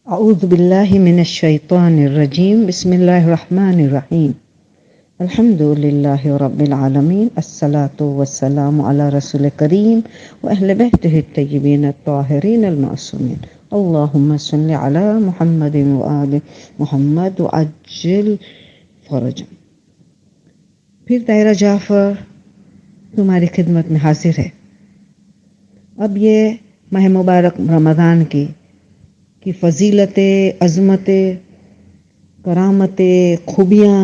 اعوذ باللہ من الشیطان الرجیم بسم اللہ الرحمن الرحیم الحمد للہ رب العالمین الصلاة والسلام علی رسول کریم و اہل بیتہ الطیبین الطاہرین المعصومین اللہم صل علی محمد و آل محمد وعجل فرجهم۔ پھر دائرہ جعفر تمہاری خدمت میں حاضر ہے۔ اب یہ ماہ مبارک رمضان کی فضیلتیں، عظمتیں، کرامتیں، خوبیاں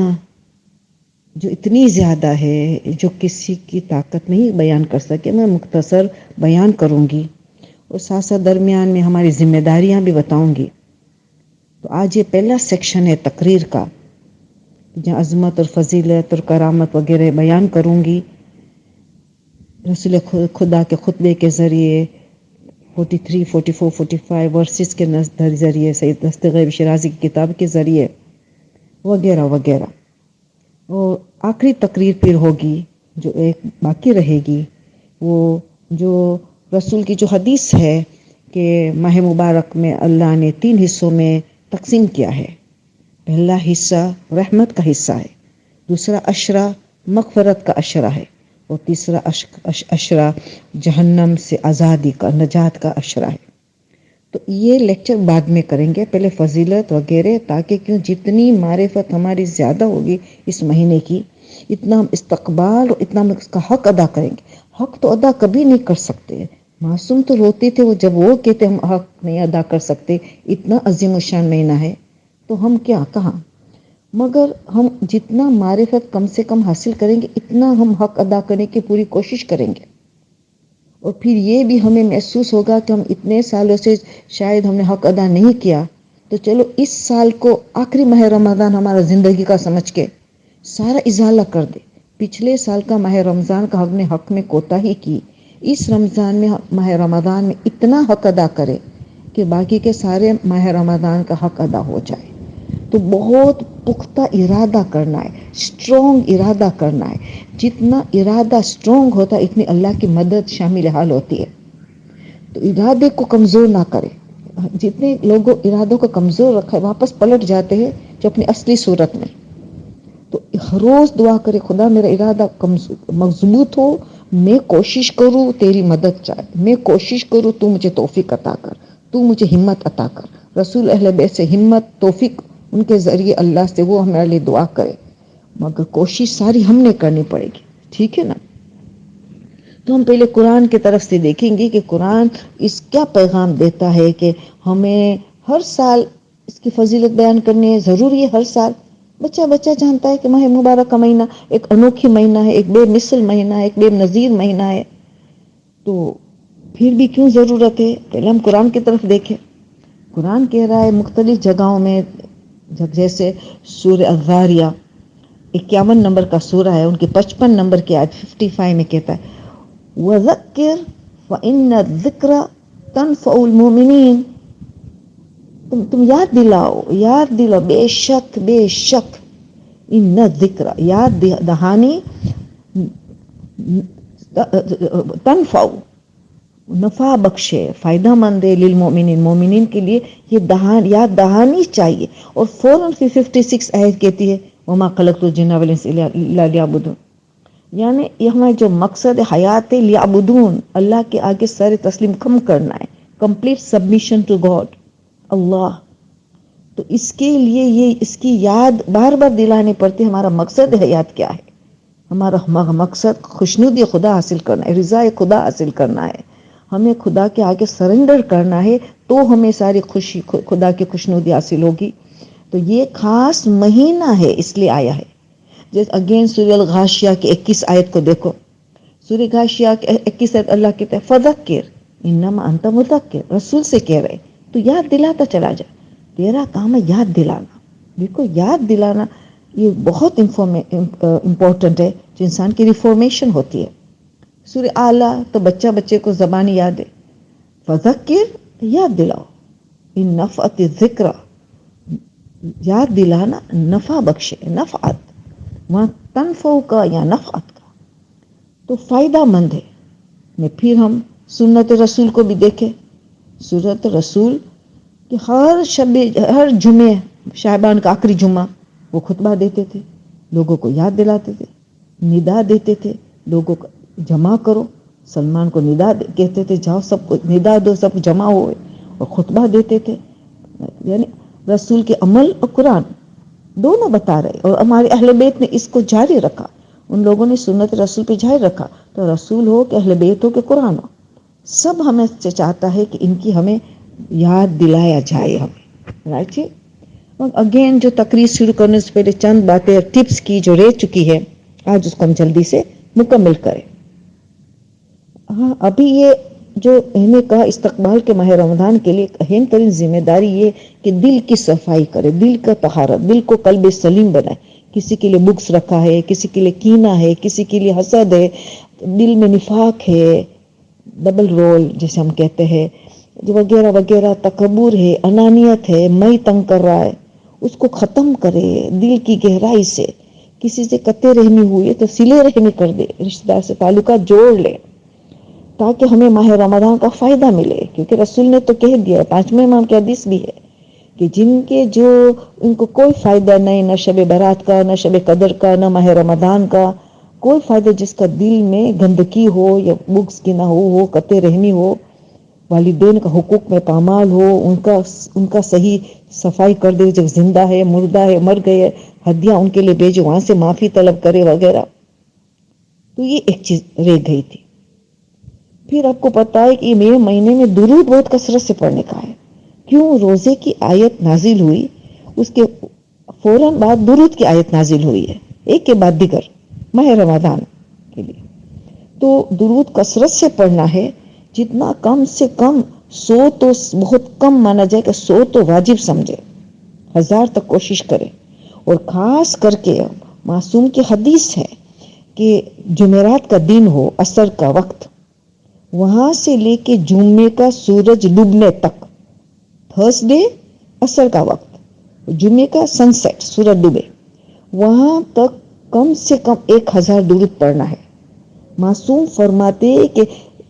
جو اتنی زیادہ ہے جو کسی کی طاقت نہیں بیان کر سکے، میں مختصر بیان کروں گی اور ساتھ ساتھ درمیان میں ہماری ذمہ داریاں بھی بتاؤں گی۔ تو آج یہ پہلا سیکشن ہے تقریر کا، جہاں عظمت اور فضیلت اور کرامت وغیرہ بیان کروں گی رسول خدا کے خطبے کے ذریعے، 43، 44، 45 ورسز کے ذریعے، سید دستغیب شیرازی کی کتاب کے ذریعے وغیرہ وغیرہ۔ اور آخری تقریر پھر ہوگی جو ایک باقی رہے گی، وہ جو رسول کی جو حدیث ہے کہ ماہ مبارک میں اللہ نے 3 حصوں میں تقسیم کیا ہے۔ پہلا حصہ رحمت کا حصہ ہے، دوسرا عشرہ مغفرت کا عشرہ ہے، اور تیسرا عشرہ جہنم سے آزادی کا، نجات کا عشرہ ہے۔ تو یہ لیکچر بعد میں کریں گے، پہلے فضیلت وغیرہ، تاکہ کیوں جتنی معرفت ہماری زیادہ ہوگی اس مہینے کی، اتنا ہم استقبال اور اتنا ہم اس کا حق ادا کریں گے۔ حق تو ادا کبھی نہیں کر سکتے، معصوم تو روتے تھے وہ جب وہ کہتے ہم حق نہیں ادا کر سکتے، اتنا عظیم الشان مہینہ ہے تو ہم کیا کہاں۔ مگر ہم جتنا معرفت کم سے کم حاصل کریں گے، اتنا ہم حق ادا کرنے کی پوری کوشش کریں گے، اور پھر یہ بھی ہمیں محسوس ہوگا کہ ہم اتنے سالوں سے شاید ہم نے حق ادا نہیں کیا، تو چلو اس سال کو آخری ماہ رمضان ہمارا زندگی کا سمجھ کے سارا ازالہ کر دے۔ پچھلے سال کا ماہ رمضان کا ہم نے حق میں کوتاہی کی، اس رمضان میں ماہ رمضان میں اتنا حق ادا کرے کہ باقی کے سارے ماہ رمضان کا حق ادا ہو جائے۔ تو بہت پختہ ارادہ کرنا ہے، اسٹرانگ ارادہ کرنا ہے۔ جتنا ارادہ اسٹرانگ ہوتا ہے اتنی اللہ کی مدد شامل حال ہوتی ہے۔ تو ارادے کو کمزور نہ کرے۔ جتنے لوگوں ارادوں کو کمزور رکھا ہے واپس پلٹ جاتے ہیں جو اپنی اصلی صورت میں۔ تو ہر روز دعا کرے، خدا میرا ارادہ مضبوط ہو، میں کوشش کروں تیری مدد چاہے، میں کوشش کروں تو مجھے توفیق عطا کر، تو مجھے ہمت عطا کر۔ رسول اہل بیت سے ہمت، توفیق ان کے ذریعے اللہ سے وہ ہمارے لیے دعا کرے، مگر کوشش ساری ہم نے کرنی پڑے گی، ٹھیک ہے نا۔ تو ہم پہلے قرآن کی طرف سے دیکھیں گے کہ قرآن اس کیا پیغام دیتا ہے کہ ہمیں ہر سال اس کی فضیلت بیان کرنی ہے، ضروری ہے ہر سال۔ بچہ جانتا ہے کہ ماہ مبارک کا مہینہ ایک انوکھی مہینہ ہے، ایک بے مثل مہینہ ہے، ایک بے نظیر مہینہ ہے، تو پھر بھی کیوں ضرورت ہے؟ پہلے ہم قرآن کی طرف دیکھیں۔ قرآن کہہ رہا ہے مختلف جگہوں میں، جیسے سورہ الذاریہ 51 نمبر کا سورہ ہے، ان کی 55 نمبر کی آیت 55 میں کہتا ہے وَذَكِّرْ فَإِنَّ الذِّكْرَ تَنْفَعُ الْمُؤْمِنِينَ۔ تم یاد دلاؤ، بے شک ان الذکر، یاد دہانی، تنفع نفع بخشے، فائدہ مند ہے، للمؤمنین مومنین کے لیے یہ یاد دہانی چاہیے۔ اور فوراً 56 آیت کہتی ہے وما خلقت الجن والانس الا لیعبدون، یعنی یہاں جو مقصد حیات لیعبدون، اللہ کے آگے سر تسلیم کم کرنا ہے، کمپلیٹ سبمیشن ٹو گاڈ اللہ۔ تو اس کے لیے یہ اس کی یاد بار بار دلانے پڑتی، ہمارا مقصد حیات کیا ہے۔ ہمارا مقصد خوشنودی خدا حاصل کرنا ہے، رضا خدا حاصل کرنا ہے، ہمیں خدا کے آگے سرنڈر کرنا ہے، تو ہمیں ساری خوشی خدا کی خوشنودی حاصل ہوگی۔ تو یہ خاص مہینہ ہے اس لیے آیا ہے۔ جیسے اگین سورہ الغاشیہ کی 21 آیت کو دیکھو، سورہ غاشیہ کی 21 آیت اللہ کہتا ہے فذکر انما انت مذکر، رسول سے کہہ رہے تو یاد دلاتا چلا جا، تیرا کام ہے یاد دلانا۔ دیکھو یاد دلانا یہ بہت امپورٹنٹ ہے، جو انسان کی ریفارمیشن ہوتی ہے۔ سورہ اعلیٰ تو بچے کو زبانی یاد ہے، فذکر یاد دلاؤ، ان نفعت الذکر، یاد دلانا نفع بخشے، نفعت وہاں تنفع کا یا نفعت کا تو فائدہ مند ہے۔ پھر ہم سنت رسول کو بھی دیکھیں، سنت رسول کہ ہر جمعے شعبان کا آخری جمعہ وہ خطبہ دیتے تھے، لوگوں کو یاد دلاتے تھے، ندا دیتے تھے، لوگوں کو جمع کرو، سلمان کو ندا کہتے تھے، جاؤ سب کو ندا دو، سب جمع ہوئے اور خطبہ دیتے تھے. یعنی رسول کے عمل اور قرآن دونوں بتا رہے، اور ہمارے اہل بیت نے اس کو جاری رکھا، ان لوگوں نے سنت رسول پہ جاری رکھا. تو رسول ہو کہ اہل بیت ہو کہ قرآن ہو، سب ہمیں سے چاہتا ہے کہ ان کی ہمیں یاد دلایا جائے. ہمیں رائٹ جی. اور اگین جو تقریر شروع کرنے سے پہلے چند باتیں ٹپس کی جو رہ چکی ہے، آج اس کو ہم جلدی سے مکمل کریں. ہاں، ابھی یہ جو ہمیں کہا استقبال کے ماہ رمضان کے لیے اہم ترین ذمہ داری یہ کہ دل کی صفائی کرے، دل کا طہارت، دل کو قلب سلیم بنائے. کسی کے لیے بغض رکھا ہے، کسی کے لیے کینہ ہے، کسی کے لیے حسد ہے، دل میں نفاق ہے، ڈبل رول جیسے ہم کہتے ہیں وغیرہ وغیرہ، تکبر ہے، انانیت ہے، میں تنگ کر رہا ہے، اس کو ختم کرے دل کی گہرائی سے. کسی سے قطع رحمی ہوئی ہے تو صلہ رحمی کر دے، رشتہ دار سے تعلقات جوڑ لے تاکہ ہمیں ماہ رمضان کا فائدہ ملے. کیونکہ رسول نے تو کہہ دیا ہے، 5ویں امام کی حدیث بھی ہے کہ جن کے جو ان کو کوئی فائدہ نہیں، نہ شب برات کا، نہ شب قدر کا، نہ ماہ رمضان کا کوئی فائدہ، جس کا دل میں گندگی ہو یا بغض کی نہ ہو، قطع رحمی ہو، والدین کا حقوق میں پامال ہو، ان کا صحیح صفائی کر دے، جب زندہ ہے، مردہ ہے، مر گئے، ہدیہ ان کے لیے بھیجے، وہاں سے معافی طلب کرے وغیرہ. تو یہ ایک چیز رہ گئی تھی. پھر آپ کو پتا ہے کہ یہ مہینے میں درود بہت کثرت سے پڑھنے کا ہے. کیوں؟ روزے کی آیت نازل ہوئی، اس کے فوراً بعد درود کی آیت نازل ہوئی ہے، ایک کے بعد دیگر ماہ رمضان کے لیے. تو درود کثرت سے پڑھنا ہے، جتنا کم سے کم 100 تو بہت کم مانا جائے کہ 100 تو واجب سمجھے، 1000 تک کوشش کرے. اور خاص کر کے معصوم کی حدیث ہے کہ جمعرات کا دن ہو، عصر کا وقت، وہاں سے لے کے جمعے کا سورج ڈوبنے تک، تھرسڈے عصر کا وقت، جمعے کا سن سیٹ سورج ڈوبے، وہاں تک کم سے کم 1000 درود پڑھنا ہے. معصوم فرماتے کہ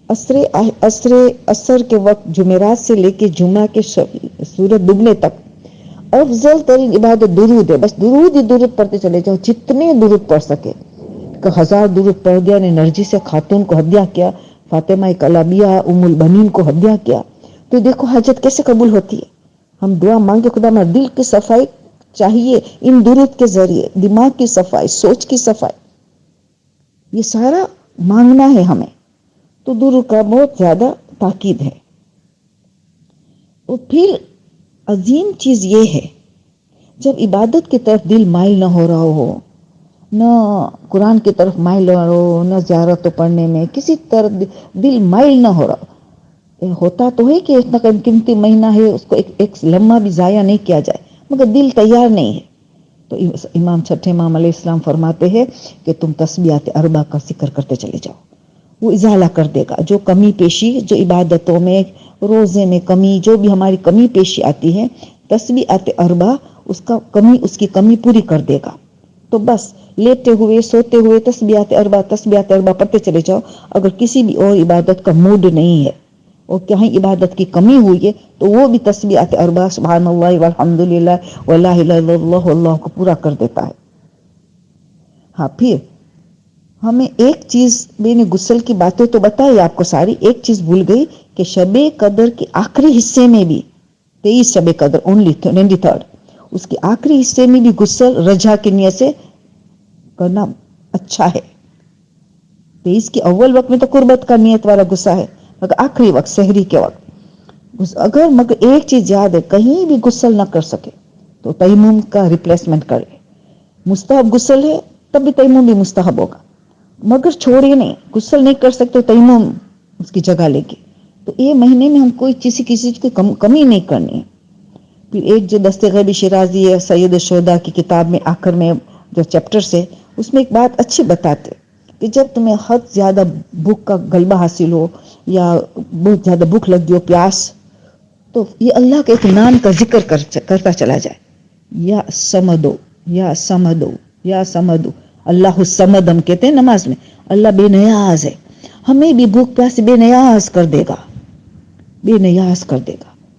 عصر کے وقت جمعرات سے لے کے جمعہ کے سورج ڈوبنے تک افضل ترین عبادت درود ہے. بس درود ہی درود پڑھتے چلے جاؤ، جتنے درود پڑھ سکے. کہ 1000 درود پڑھ دیا نے نرجس خاتون کو ہدیہ کیا، فاطمہ کلابیہ ام البنین کو ہدیہ کیا، تو دیکھو حاجت کیسے قبول ہوتی ہے. ہم دعا مانگے خدا میں دل کی صفائی چاہیے، ان درود کے ذریعے دماغ کی صفائی، سوچ کی صفائی، یہ سارا مانگنا ہے ہمیں. تو درود کا بہت زیادہ تاکید ہے. اور پھر عظیم چیز یہ ہے، جب عبادت کی طرف دل مائل نہ ہو رہا ہو، نہ قرآن کی طرف مائل نہ ہو، نہ زیارت پڑھنے میں کسی طرف دل مائل نہ ہو رہا، ہوتا تو ہے کہ اتنا قیمتی مہینہ ہے، اس کو ایک لمحہ بھی ضائع نہیں کیا جائے، مگر دل تیار نہیں ہے. تو امام چھٹے امام علیہ السلام فرماتے ہیں کہ تم تسبیحات اربع کا ذکر کرتے چلے جاؤ، وہ ازالہ کر دے گا جو کمی پیشی، جو عبادتوں میں، روزے میں کمی، جو بھی ہماری کمی پیشی آتی ہے، تسبیحات اربع اس کی کمی پوری کر دے گا. تو بس لیٹے ہوئے سوتے ہوئے تسبیحات اربع پڑھتے چلے جاؤ. اگر کسی بھی اور عبادت کا موڈ نہیں ہے اور کہیں عبادت کی کمی ہوئی ہے تو وہ بھی تسبیحات اربع سبحان اللہ والحمدللہ ولا الہ الا اللہ اللہ کو پورا کر دیتا ہے. ہاں، پھر ہمیں ایک چیز، میں نے غسل کی باتیں تو بتائی آپ کو ساری، ایک چیز بھول گئی کہ شب قدر کے آخری حصے میں بھی 23 شب قدر اونلی 23، اس کے آخری حصے میں بھی غسل رجا کی نیت سے کرنا اچھا ہے. 23 کے اول وقت میں تو قربت کا نیت والا غسل ہے، مگر آخری وقت سحری کے وقت مگر ایک چیز یاد ہے، کہیں بھی غسل نہ کر سکے تو تیمم کا ریپلیسمنٹ کرے. مستحب غسل ہے تب بھی تیمم بھی مستحب ہوگا، مگر چھوڑے نہیں، غسل نہیں کر سکتے تیمم اس کی جگہ لے کے. تو یہ مہینے میں ہم کوئی کسی چیز کی کمی نہیں کرنی ہے. پھر ایک جو دست غیبی شیرازی ہے سید الشہداء کی کتاب میں آخر میں جو چیپٹر سے، اس میں ایک بات اچھی بتاتے کہ جب تمہیں حد زیادہ بھوک کا غلبہ حاصل ہو یا بہت زیادہ بھوک لگی ہو، پیاس، تو یہ اللہ کے ایک نام کا ذکر کرتا چلا جائے، یا سمدو یا سمدو یا سمدو. اللہ الصمد ہم کہتے ہیں نماز میں، اللہ بے نیاز ہے، ہمیں بھی بھوک پیاس بے نیاز کر دے گا، بے نیاز کر دے گا.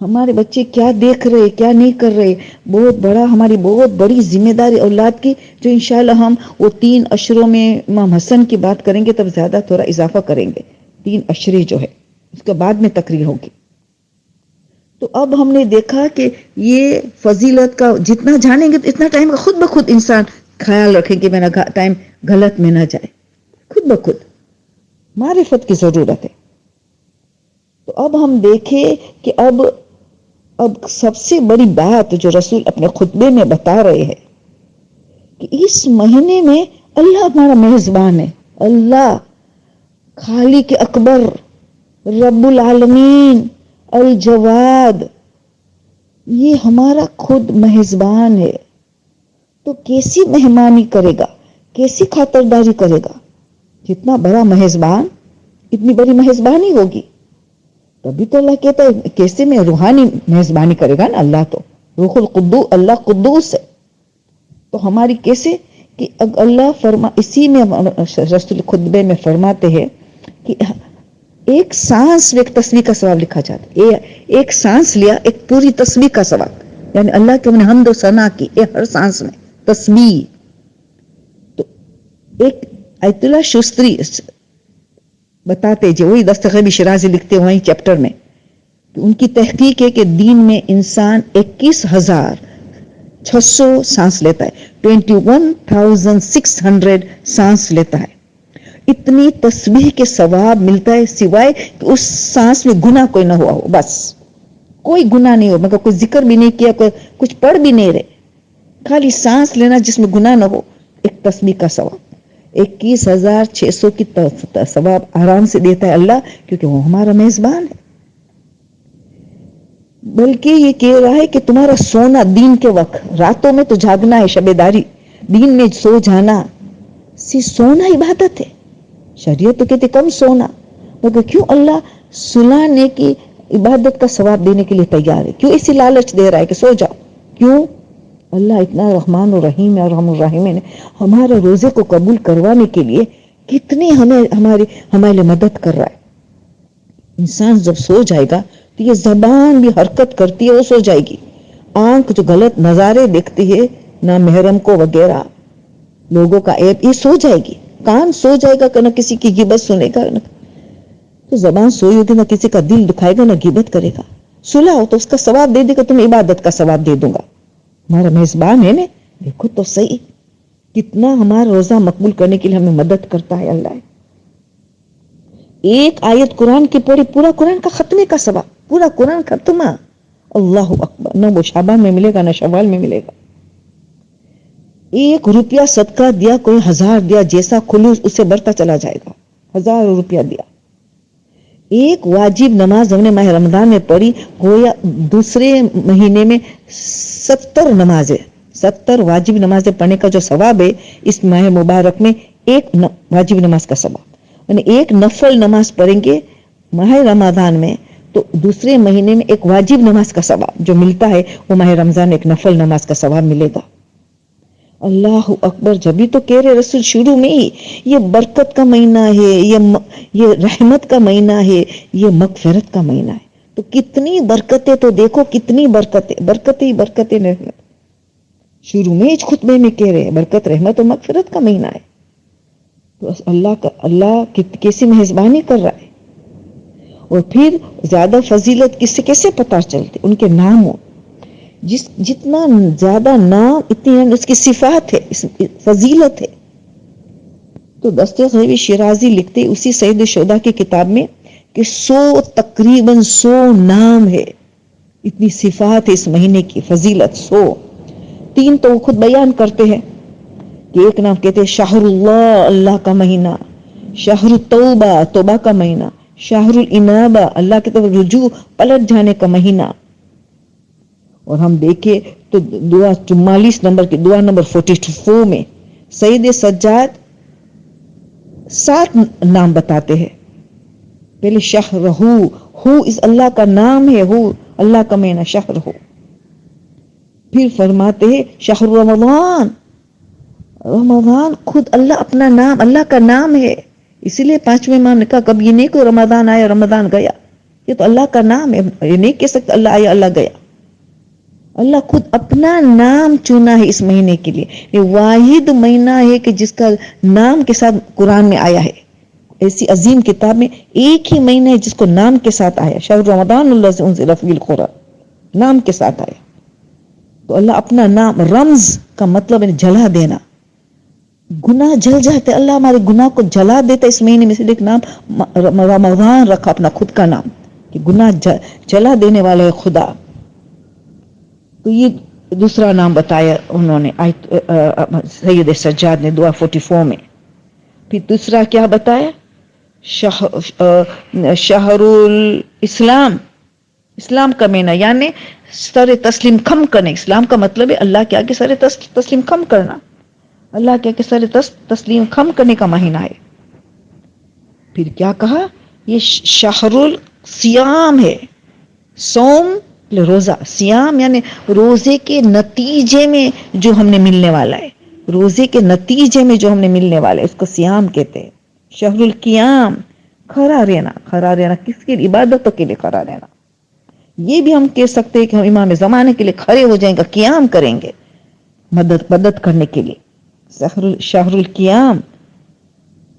ہمارے بچے کیا دیکھ رہے کیا نہیں کر رہے، ہماری بہت بڑی ذمہ داری اولاد کی، جو انشاءاللہ ہم وہ 3 اشروں میں امام حسن کی بات کریں گے تب زیادہ تھوڑا اضافہ کریں گے، 3 اشرے جو ہے اس کے بعد میں تقریر ہوگی۔ تو اب ہم نے دیکھا کہ یہ فضیلت کا جتنا جانیں گے تو اتنا ٹائم خود بخود انسان خیال رکھے کہ میرا ٹائم غلط میں نہ جائے، خود بخود معرفت کی ضرورت ہے۔ تو اب ہم دیکھیں کہ اب سب سے بڑی بات جو رسول اپنے خطبے میں بتا رہے ہیں کہ اس مہینے میں اللہ ہمارا میزبان ہے، اللہ خالق اکبر رب العالمین الجواد، یہ ہمارا خود میزبان ہے۔ تو کیسی مہمانی کرے گا، کیسی خاطرداری کرے گا؟ جتنا بڑا میزبان اتنی بڑی میزبانی ہوگی، تبھی تو اللہ کہتا ہے کیسے میں روحانی میزبانی کرے گا نا، اللہ تو روح القدوس، اللہ قدوس ہے، تو ہماری کیسے کہ اللہ اسی میں رسول خطبے میں فرماتے ہیں کہ ایک سانس میں ایک تسبیح کا ثواب لکھا جاتا ہے، ایک سانس لیا ایک پوری تسبیح کا ثواب، یعنی اللہ کے میں نے حمد و ثنا کی ہر سانس میں تسبیح۔ تو ایک آیت اللہ شستری بتاتے جو وہی دستخط شرازی لکھتے وہیں چیپٹر میں، ان کی تحقیق ہے کہ دین میں انسان 21,600 سانس لیتا ہے، 21,600 سانس لیتا ہے۔ اتنی تسبیح کے ثواب ملتا ہے سوائے کہ اس سانس میں گناہ کوئی نہ ہوا ہو، بس کوئی گناہ نہیں ہو، مگر کوئی ذکر بھی نہیں کیا، کوئی کچھ پڑھ بھی نہیں رہے، خالی سانس لینا جس میں گناہ نہ ہو، ایک تسبیح کا ثواب 21,600 کی ثواب آرام سے دیتا ہے اللہ، کیونکہ وہ ہمارا میزبان ہے۔ بلکہ یہ کہہ رہا ہے کہ تمہارا سونا دین کے وقت، راتوں میں تو جاگنا ہے، شب داری، دین میں سو جانا، سونا عبادت ہے۔ شریعت تو کہتے کم سونا، مگر کیوں اللہ سلانے کی عبادت کا ثواب دینے کے لیے تیار ہے؟ کیوں اسی لالچ دے رہا ہے کہ سو جاؤ؟ کیوں؟ اللہ اتنا رحمان الرحیم ہے اور رحم الرحیم نے ہمارے روزے کو قبول کروانے کے لیے کتنی ہمارے لیے مدد کر رہا ہے۔ انسان جب سو جائے گا تو یہ زبان بھی حرکت کرتی ہے، وہ سو جائے گی، آنکھ جو غلط نظارے دیکھتی ہے نہ محرم کو وغیرہ لوگوں کا عیب، یہ سو جائے گی، کان سو جائے گا کہ نہ کسی کی غیبت سنے گا، تو زبان سوئی ہوگی نہ کسی کا دل دکھائے گا نہ غیبت کرے گا، سلا ہو تو اس کا ثواب دے دے گا، تمہیں عبادت کا ثواب دے دوں گا، ہمارا میزبان ہے نا۔ دیکھو تو صحیح کتنا ہمارا روزہ مقبول کرنے کے لیے ہمیں مدد کرتا ہے اللہ۔ ایک آیت قرآن کی پڑھی، پورا قرآن کا ختمے کا ثواب، پورا قرآن ختمہ، اللہ اکبر، نہ وہ شعبان میں ملے گا نہ شوال میں ملے گا۔ 1 روپیہ صدقہ دیا، کوئی 1000 دیا، جیسا خلوص اسے بڑھتا چلا جائے گا، 1000 روپیہ دیا۔ ایک واجب نماز ہم نے ماہ رمضان میں پڑھی، گویا دوسرے مہینے میں 70 نمازیں، 70 واجب نمازیں پڑھنے کا جو ثواب ہے اس ماہ مبارک میں، ایک واجب نماز کا ثواب، یعنی ایک نفل نماز پڑھیں گے ماہ رمضان میں تو دوسرے مہینے میں ایک واجب نماز کا ثواب جو ملتا ہے وہ ماہ رمضان ایک نفل نماز کا ثواب ملے گا۔ اللہ اکبر، جبھی تو کہہ رہے رسول شروع میں ہی یہ برکت کا مہینہ ہے، یہ رحمت کا مہینہ ہے، یہ مغفرت کا مہینہ ہے، تو کتنی برکتیں، تو دیکھو کتنی برکتیں رحمت، شروع میں اس خطبے میں کہہ رہے ہیں برکت رحمت و مغفرت کا مہینہ ہے، تو اللہ کیسی میزبانی کر رہا ہے۔ اور پھر زیادہ فضیلت کس سے کیسے پتہ چلتے؟ ان کے ناموں، جتنا زیادہ نام اتنی اس کی صفات ہے، فضیلت ہے۔ تو دستخط شرازی لکھتے اسی سید الشہداء کی کتاب میں کہ تقریباً 100 نام ہے، اتنی صفات ہے اس مہینے کی، فضیلت 100۔ 3 تو وہ خود بیان کرتے ہیں کہ ایک نام کہتے ہیں شہر اللہ، اللہ کا مہینہ، شہر التوبہ، توبہ کا مہینہ، شہر الانابہ، اللہ کی طرف رجوع پلٹ جانے کا مہینہ۔ اور ہم دیکھیں تو دعا 44 نمبر کی دعا نمبر 44 میں سید سجاد 7 نام بتاتے ہیں۔ پہلے شہر ہو اس اللہ کا نام ہے، ہو اللہ کا مہینہ شہر ہو۔ پھر فرماتے ہیں شہر رمضان، رمضان خود اللہ اپنا نام، اللہ کا نام ہے، اسی لیے 5ویں امام نے کہا کب یہ نہیں کوئی رمضان آیا رمضان گیا، یہ تو اللہ کا نام ہے، یہ نہیں کہہ سکتے اللہ آیا اللہ گیا. اللہ خود اپنا نام چنا ہے اس مہینے کے لیے. یہ واحد مہینہ ہے کہ جس کا نام کے ساتھ قرآن میں آیا ہے. ایسی عظیم کتاب میں ایک ہی مہینہ ہے جس کو نام کے ساتھ آیا، شہر رمضان الذی انزل فیہ القرآن، نام کے ساتھ آیا. تو اللہ اپنا نام، رمز کا مطلب ہے جلا دینا. گناہ جل جاتے، اللہ ہمارے گناہ کو جلا دیتا اس مہینے میں. سے ایک نام رمضان رکھا اپنا خود کا نام کہ گناہ جلا دینے والا ہے خدا. تو یہ دوسرا نام بتایا انہوں نے سید سجاد نے دعا 44 میں. پھر دوسرا کیا بتایا؟ شہر الاسلام، اسلام کا مہینہ، یعنی سر تسلیم خم کرنے. اسلام کا مطلب ہے اللہ کے آگے سر تسلیم خم کرنا، اللہ کے آگے سر تسلیم خم کرنے کا مہینہ ہے. پھر کیا کہا؟ یہ شہر الصیام ہے، صوم روزہ، سیام یعنی روزے کے نتیجے میں جو ہم نے ملنے والا ہے، روزے کے نتیجے میں جو ہم نے ملنے والا ہے اس کو سیام کہتے ہیں. شہر القیام، کھڑا رہنا. کھڑا رہنا کس کی؟ عبادتوں کے لیے کھڑا رہنا. یہ بھی ہم کہہ سکتے ہیں کہ ہم امام زمانے کے لیے کھڑے ہو جائیں گے، قیام کریں گے مدد کرنے کے لیے. شہر القیام.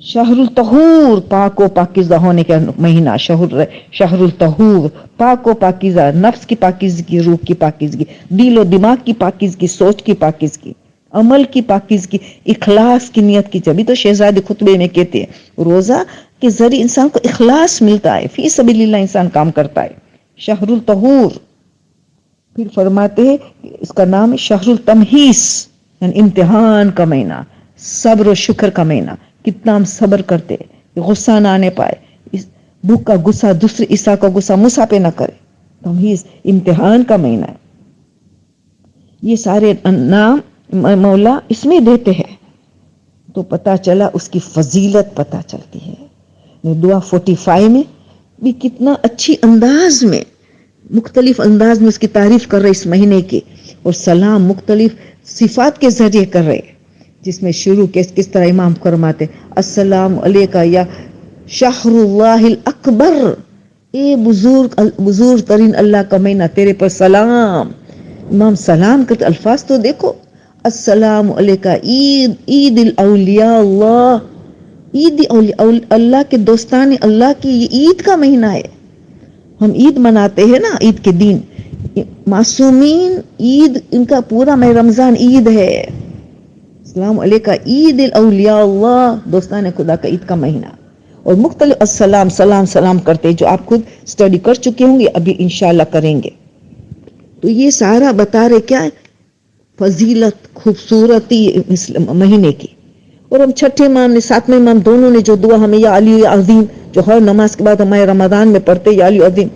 شہر الطہور، پاک و پاکیزہ ہونے کا مہینہ. شہر الطہور، پاک و پاکیزہ، نفس کی پاکیزگی، روح کی پاکیزگی، دل و دماغ کی پاکیزگی، سوچ کی پاکیزگی، عمل کی پاکیزگی، اخلاص کی نیت کی. جبھی تو شہزادی خطبے میں کہتے ہیں روزہ کے ذریعے انسان کو اخلاص ملتا ہے، فی سبیل اللہ انسان کام کرتا ہے. شہر الطہور. پھر فرماتے ہیں اس کا نام ہے شہر التمحیص، یعنی امتحان کا مہینہ، صبر و شکر کا مہینہ. کتنا ہم صبر کرتے، غصہ نہ آنے پائے، بھوک کا غصہ دوسرے عیسیٰ کا غصہ موسیٰ پہ نہ کرے. تمحیص، امتحان کا مہینہ ہے. یہ سارے نام مولا اس میں دیتے ہیں تو پتا چلا اس کی فضیلت پتا چلتی ہے. دعا 45 میں بھی کتنا اچھی انداز میں، مختلف انداز میں اس کی تعریف کر رہے اس مہینے کی، اور سلام مختلف صفات کے ذریعے کر رہے، جس میں شروع کس طرح امام فرماتے السلام علیکہ یا شہر اللہ الاکبر، اے بزرگ ترین اللہ کا مہینہ، تیرے پر سلام. امام سلام کرتے، الفاظ تو دیکھو، السلام علیکہ عید الاولیاء اللہ، عید اللہ کے دوستان اللہ کی یہ عید کا مہینہ ہے. ہم عید مناتے ہیں نا، عید کے دن معصومین عید، ان کا پورا ماہ رمضان عید ہے. السلام علیکہ عید الاولیاء اللہ، دوستان خدا کا عید کا مہینہ. اور مختلف السلام سلام کرتے جو آپ خود اسٹڈی کر چکے ہوں گے، ابھی انشاءاللہ کریں گے. تو یہ سارا بتا رہے کیا ہے؟ فضیلت، خوبصورتی مہینے کی. اور ہم چھٹے امام نے، ساتویں امام دونوں نے جو دعا ہمیں یا علی عظیم جو ہر نماز کے بعد ہمارے رمضان میں پڑھتے، یا علی عظیم،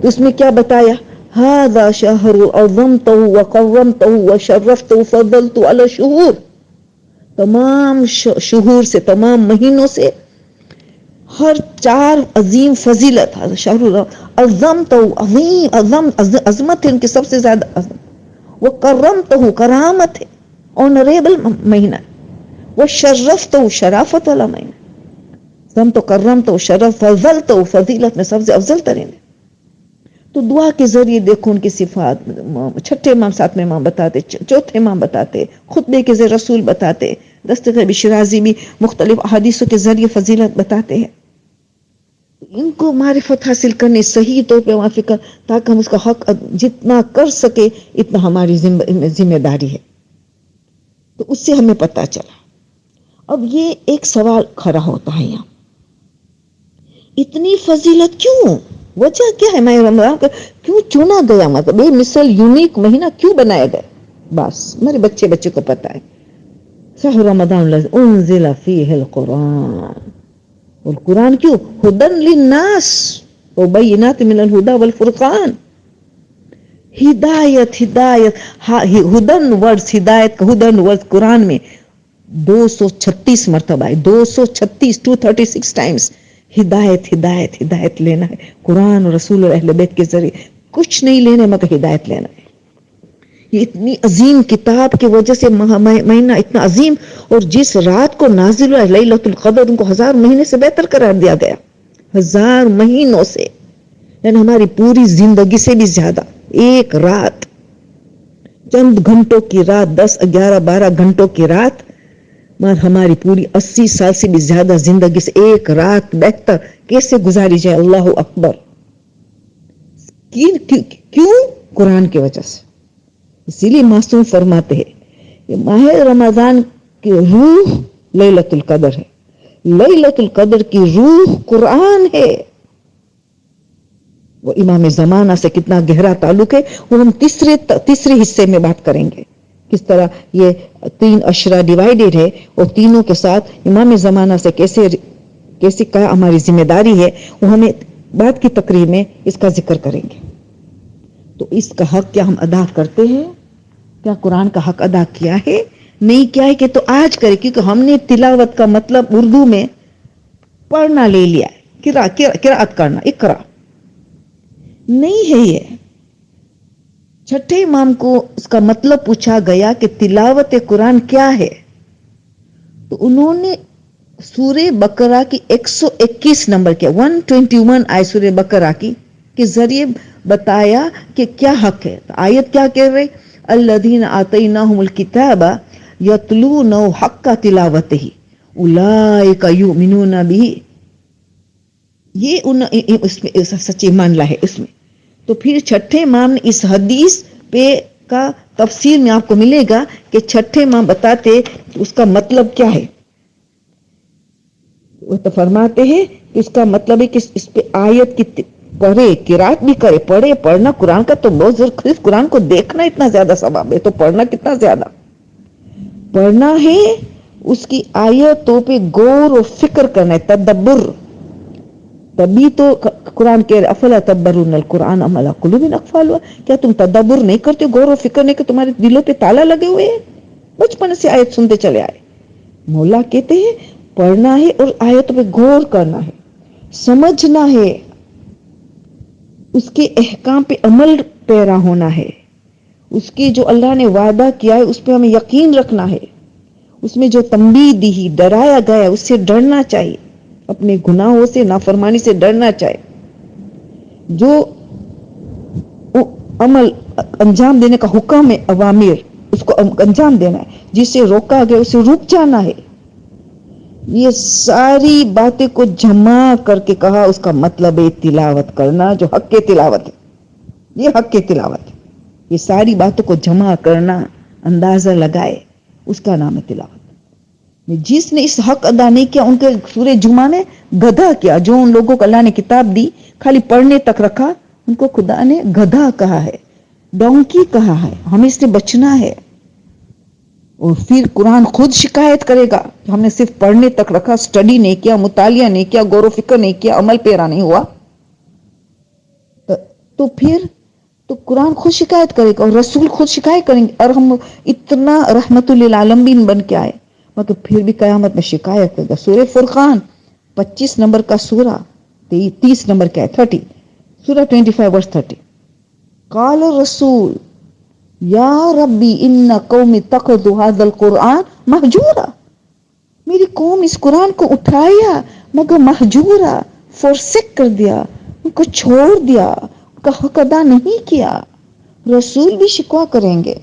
تو اس میں کیا بتایا؟ هذا شهر عظمته وقرمته وشرفته وفضلته على الشهور. تمام شہور سے، تمام مہینوں سے ہر 4 عظیم فضیلت. شہر عظمته، عظیم عظمت ہے ان کی سب سے زیادہ عظمت. وقرمته، کرامت ہے، آنریبل مہینہ. وشرفته، شرافت والا مہینہ. عظمت و کرمت و شرف، فضلت و فضیلت میں سب سے افضل ترین ہے. تو دعا کے ذریعے دیکھو ان کی صفات، چھٹے امام، ساتویں امام بتاتے، چوتھے امام بتاتے، خطبے کے ذریعے رسول بتاتے، دستگیر شرازی بھی مختلف احادیثوں کے ذریعے فضیلت بتاتے ہیں. ان کو معرفت حاصل کرنے صحیح طور پہ موافق، تاکہ ہم اس کا حق جتنا کر سکے اتنا ہماری ذمہ داری ہے. تو اس سے ہمیں پتہ چلا. اب یہ ایک سوال کھڑا ہوتا ہے یہاں، اتنی فضیلت کیوں؟ وجہ کیا ہے؟ میں رمضان کا کیوں چنا گیا؟ مطلب بے مثل یونیک مہینہ کیوں بنایا گیا؟ بس میرے بچے کو پتا ہے. شہر رمضان الذی انزل فیہ القرآن. اور قرآن کیوں؟ ہدی للناس وبینات من الہدی والفرقان. ہدایت، ہدن ورڈز، ہدایت کا ہدن ورڈز قرآن میں 236 مرتبہ ہے، 236 ٹائمز. ہدایت ہدایت ہدایت لینا ہے قرآن اور رسول اور اہل بیت کے ذریعے، کچھ نہیں لینا مگر ہدایت لینا ہے. یہ اتنی عظیم کتاب کی وجہ سے مہینہ اتنا عظیم، اور جس رات کو نازل ہوا لیلۃ القدر، ان کو 1000 مہینے سے بہتر قرار دیا گیا، 1000 مہینوں سے. یعنی ہماری پوری زندگی سے بھی زیادہ، ایک رات، چند گھنٹوں کی رات، 10 11 12 گھنٹوں کی رات، مگر ہماری پوری 80 سال سے بھی زیادہ زندگی سے ایک رات بہتر کیسے گزاری جائے؟ اللہ اکبر! کیوں؟ قرآن کی وجہ سے. اسی لیے معصوم فرماتے ہیں کہ ماہ رمضان کی روح لیلۃ القدر ہے، لیلۃ القدر کی روح قرآن ہے. وہ امام زمانہ سے کتنا گہرا تعلق ہے وہ ہم تیسرے حصے میں بات کریں گے. کس طرح یہ 3 اشرا ڈیوائیڈڈ ہے اور تینوں کے ساتھ امام زمانہ سے کیسے کیا ہماری ذمہ داری ہے، وہ ہمیں بعد کی تقریر میں اس کا ذکر کریں گے. تو اس کا حق کیا ہم ادا کرتے ہیں؟ کیا قرآن کا حق ادا کیا ہے؟ نہیں کیا ہے کہ تو آج کرے، کیونکہ ہم نے تلاوت کا مطلب اردو میں پڑھنا لے لیا ہے، قرأت کرنا، اقرا نہیں ہے. یہ چھٹے امام کو اس کا مطلب پوچھا گیا کہ تلاوت قرآن کیا ہے، تو انہوں نے سورہ بقرہ کی 121 نمبر کیا 121 آئے سورہ بقرہ کی کے ذریعے بتایا کہ کیا حق ہے. آیت کیا کہہ رہے؟ الذین آتیناہم الکتاب یتلونہ حق تلاوتہ اولئک یؤمنون بہ. یہ اس میں سچے ایمان لائے اس میں. تو پھر چھٹے امام نے اس حدیث پہ کا تفسیر میں آپ کو ملے گا کہ چھٹے امام بتاتے اس کا مطلب کیا ہے. وہ تو فرماتے ہیں کہ اس کا مطلب ہے کہ اس پہ آیت کی پڑھے، قرات بھی کرے، پڑھنا قرآن کا تو بہت ضرور. صرف قرآن کو دیکھنا اتنا زیادہ ثواب ہے تو پڑھنا کتنا زیادہ پڑھنا ہے. اس کی آیتوں پہ غور و فکر کرنا ہے، تدبر. تبھی تو قرآن کے افلا تدبرون القرآن ام علی قلوب اقفالها. کیا تم تدبر نہیں کرتے، غور و فکر نہیں کہ تمہارے دلوں پہ تالا لگے ہوئے ہیں؟ بچپن سے آیت سنتے چلے آئے. مولا کہتے ہیں پڑھنا ہے اور آیتوں پہ غور کرنا ہے، سمجھنا ہے، اس کے احکام پہ عمل پیرا ہونا ہے. اس کی جو اللہ نے وعدہ کیا ہے اس پہ ہمیں یقین رکھنا ہے. اس میں جو تنبیہ دی، ڈرایا گیا، اس سے ڈرنا چاہیے، اپنے گناہوں سے، نافرمانی سے ڈرنا چاہیے. جو عمل انجام دینے کا حکم ہے، اوامر، اس کو انجام دینا ہے. جس سے روکا گیا اسے رک جانا ہے. یہ ساری باتیں کو جمع کر کے کہا اس کا مطلب ہے تلاوت کرنا، جو حق تلاوت ہے. یہ حق تلاوت ہے. یہ ساری باتوں کو جمع کرنا، اندازہ لگائے، اس کا نام ہے تلاوت. جس نے اس حق ادا نہیں کیا ان کے سورہ جمعہ نے گدھا کیا. جو ان لوگوں کو اللہ نے کتاب دی خالی پڑھنے تک رکھا، ان کو خدا نے گدھا کہا ہے، ڈونکی کہا ہے. ہمیں اس سے بچنا ہے. اور پھر قرآن خود شکایت کرے گا کہ ہم نے صرف پڑھنے تک رکھا، سٹڈی نہیں کیا، مطالعہ نہیں کیا، غور و فکر نہیں کیا، عمل پیرا نہیں ہوا. تو پھر تو قرآن خود شکایت کرے گا اور رسول خود شکایت کریں گے. اور ہم اتنا رحمت للعالمین بن کے آئے مگر پھر بھی قیامت میں شکایت کرے گا. سورہ فرقان 25 نمبر کا سورہ 30 نمبر کا ہے 30 سورہ 25 ورس 30. قال الرسول یا ربی ان قوم اتخذوا هذا القرآن مہجورا. میری قوم اس قرآن کو اٹھایا مگر مہجورا، فورسک کر دیا، ان کو چھوڑ دیا، ان کا حق ادا نہیں کیا. رسول بھی شکوا کریں گے.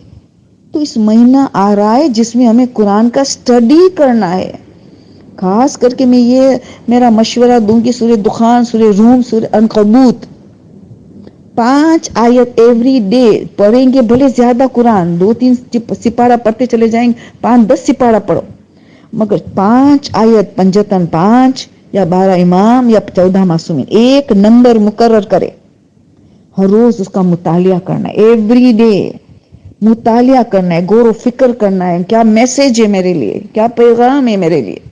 تو اس مہینہ آ رہا ہے جس میں ہمیں قرآن کا سٹڈی کرنا ہے. خاص کر کے میں یہ میرا مشورہ دوں گی سورہ دخان، سورہ روم، سورہ عنکبوت 5 آیت ایوری ڈے پڑھیں گے. بھلے زیادہ قرآن 2-3 سپارہ پڑھتے چلے جائیں گے، 5-10 سپارہ پڑھو، مگر 5 آیت پنجتن 5 یا 12 امام یا 14 معصومین ایک نمبر مقرر کرے. ہر روز اس کا مطالعہ کرنا ہے، ایوری ڈے مطالعہ کرنا ہے، غور و فکر کرنا ہے. کیا میسج ہے میرے لیے، کیا پیغام ہے میرے لیے،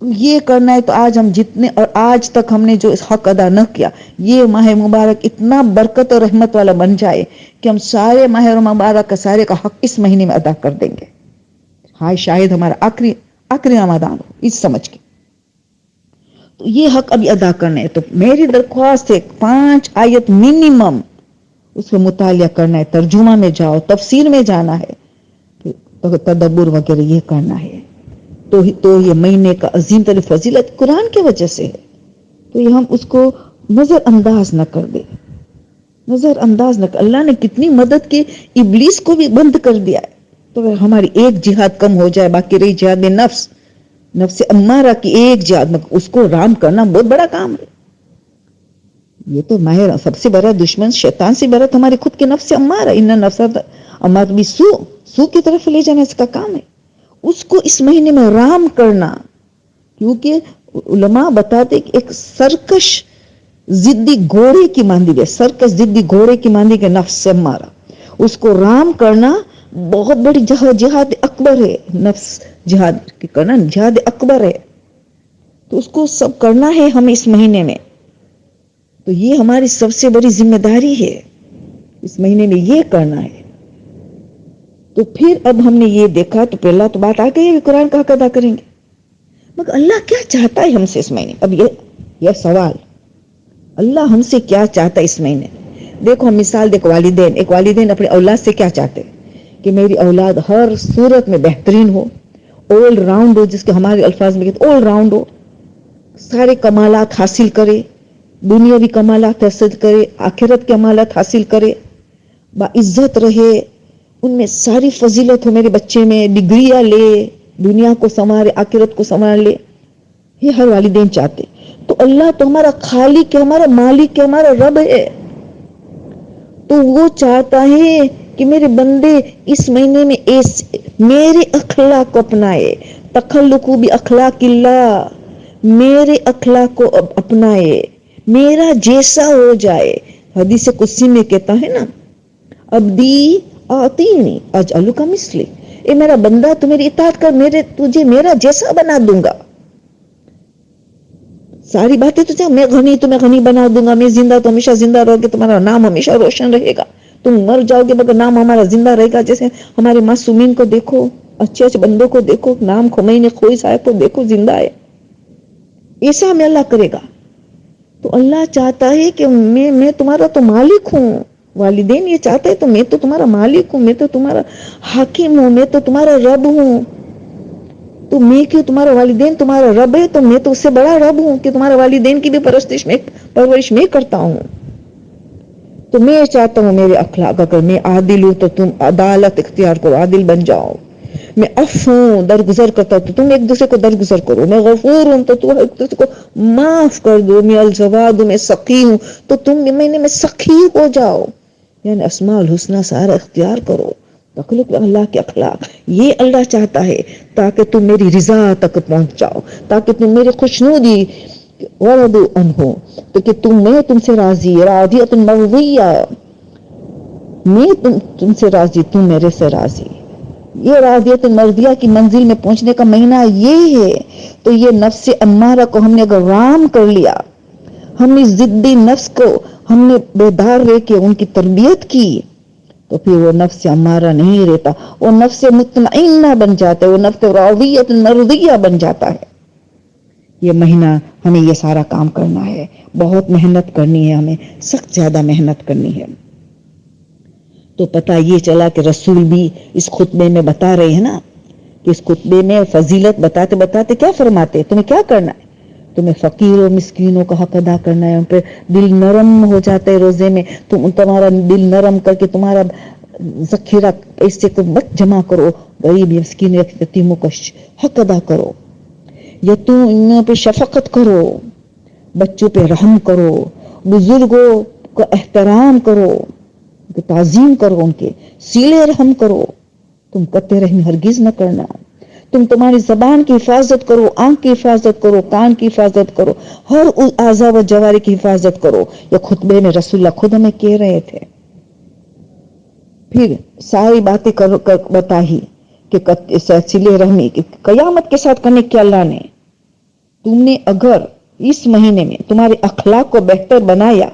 یہ کرنا ہے. تو آج ہم جتنے اور آج تک ہم نے جو اس حق ادا نہ کیا، یہ ماہ مبارک اتنا برکت اور رحمت والا بن جائے کہ ہم سارے ماہ مبارک کا سارے کا حق اس مہینے میں ادا کر دیں گے. ہائے شاید ہمارا آخری رمضان ہو اس سمجھ کے. تو یہ حق ابھی ادا کرنا ہے. تو میری درخواست ہے 5 آیت منیمم اس کو مطالعہ کرنا ہے. ترجمہ میں جاؤ، تفسیر میں جانا ہے، تدبر وغیرہ یہ کرنا ہے. تو یہ مہینے کا عظیم ترین فضیلت قرآن کی وجہ سے ہے. تو یہ ہم اس کو نظر انداز نہ کر دے، نظر انداز نہ کر. اللہ نے کتنی مدد کی، ابلیس کو بھی بند کر دیا ہے. تو اگر ہماری ایک جہاد کم ہو جائے، باقی رہی جہاد نفس، نفس امارہ کی ایک جہاد، اس کو رام کرنا بہت بڑا کام ہے. یہ تو ماہر سب سے بڑا دشمن شیطان سے بڑا ہمارے خود کے نفس امارہ، ان نفس امارہ بھی سو کی طرف لے جانا اس کا کام ہے. اس کو اس مہینے میں رام کرنا، کیونکہ علماء بتاتے کہ ایک سرکش ضدی گھوڑے کی مانندی ہے، سرکش ضدی گھوڑے کی مانندی ہے نفس امارہ. اس کو رام کرنا بہت بڑی جہاد اکبر ہے. نفس جہاد کرنا جہاد اکبر ہے. تو اس کو سب کرنا ہے ہمیں اس مہینے میں. تو یہ ہماری سب سے بڑی ذمہ داری ہے، اس مہینے میں یہ کرنا ہے. تو پھر اب ہم نے یہ دیکھا، تو پہلا تو بات آ گئی کہ قرآن کا حق ادا کریں گے. مگر اللہ کیا چاہتا ہے ہم سے اس مہینے؟ اب یہ سوال، اللہ ہم سے کیا چاہتا ہے اس مہینے؟ دیکھو مثال دیکھو، والدین، ایک والدین اپنے اولاد سے کیا چاہتے ہیں کہ میری اولاد ہر صورت میں بہترین ہو، آل راؤنڈ ہو، جس کے ہمارے الفاظ میں کہتے آل راؤنڈ ہو، سارے کمالات حاصل کرے، دنیاوی کمالات حاصل کرے، آخرت کے کمالات حاصل کرے، باعزت رہے، ان میں ساری فضیلت ہو میرے بچے میں، ڈگریاں لے، دنیا کو سنوارے، آخرت کو سنوار لے. یہ ہر والدین چاہتے. تو اللہ تو ہمارا خالق ہے، ہمارا مالک ہے، ہمارا رب ہے. تو وہ چاہتا ہے کہ میرے بندے اس مہینے میں میرے اخلاق کو اپنائے. تخلقو بھی اخلاق اللہ، میرے اخلاق کو اپنائے، میرا جیسا ہو جائے. حدیث قدسی میں کہتا ہے نا، عبدی آتینی اجعلک مثلی، اے میرا بندہ تو میری اطاعت کر، تجھے میرا جیسا بنا دوں گا. ساری باتیں تو میں غنی تمہیں غنی بنا دوں گا، میں زندہ تو ہمیشہ زندہ رہو گے، تمہارا نام ہمیشہ روشن رہے گا. تم مر جاؤ گے مگر نام ہمارا زندہ رہے گا. جیسے ہمارے معصومین کو دیکھو، اچھے اچھے بندوں کو دیکھو، نام خمینی خوئی صاحب کو دیکھو زندہ ہے. ایسا ہمیں اللہ کرے گا. تو اللہ چاہتا ہے کہ میں تمہارا تو مالک ہوں. والدین یہ چاہتے ہیں تو میں تو تمہارا مالک ہوں، میں تو تمہارا حاکم ہوں، میں تو تمہارا رب ہوں. تو میں کیوں تمہارا والدین تمہارا رب ہے، تو میں تو اس سے بڑا رب ہوں کہ تمہارا والدین کی بھی پرورش میں کرتا ہوں. تو میں چاہتا ہوں میرے اخلاق، اگر میں عادل ہوں تو تم عدالت اختیار کرو، عادل بن جاؤ. میں عفو ہوں، درگزر کرتا ہوں تو تم ایک دوسرے کو درگزر کرو. میں غفور ہوں تو تم ایک دوسرے کو معاف کر دو. میں الجواد ہوں، میں سخی ہوں تو تم مہینے میں سخی ہو جاؤ. یعنی اسماء الحسنى سارا اختیار کرو. تخلق اللہ کے اخلاق، یہ اللہ چاہتا ہے تاکہ تم میری رضا تک پہنچ جاؤ، تاکہ تم میری خوشنودی وردو انہو، تو کہ میں تم سے راضی، راضیۃ مرضیہ، میں تم سے راضی، تم میرے سے راضی. یہ راضیت مرضیہ کی منزل میں پہنچنے کا مہینہ یہ ہے. تو یہ نفس امارہ کو ہم نے اگر رام کر لیا، ہم نے ضدی نفس کو ہم نے بیدار رہ کے ان کی تربیت کی، تو پھر وہ نفس امارہ نہیں رہتا، وہ نفس مطمئنہ بن جاتا ہے، وہ نفس راضیت مرضیہ بن جاتا ہے. یہ مہینہ ہمیں یہ سارا کام کرنا ہے، بہت محنت کرنی ہے، ہمیں سخت زیادہ محنت کرنی ہے. تو پتہ یہ چلا کہ رسول بھی اس خطبے میں بتا رہے ہیں نا، کہ اس خطبے میں فضیلت بتاتے بتاتے کیا فرماتے، تمہیں کیا کرنا ہے؟ تمہیں فقیر و مسکینوں کا حق ادا کرنا ہے. ان پہ دل نرم ہو جاتا ہے روزے میں، تم تمہارا دل نرم کر کے تمہارا ذخیرہ ایسے کو مت جمع کرو، غریب مسکین یتیموں کا حق ادا کرو، یتیموں پہ شفقت کرو، بچوں پہ رحم کرو، بزرگوں کا احترام کرو، تعظیم کرو، ان کے صلہ رحم کرو. تم قطع رحمی ہرگز نہ کرنا. تم تمہاری زبان کی حفاظت کرو، آنکھ کی حفاظت کرو، کان کی حفاظت کرو، ہر اعضاء و جوارح کی حفاظت کرو. یہ خطبے میں رسول اللہ خود ہمیں کہہ رہے تھے. پھر ساری باتیں بتائی کہ صلہ رحمی قیامت کے ساتھ کرنے کے اللہ نے. تم نے اگر اس مہینے میں تمہارے اخلاق کو بہتر بنایا،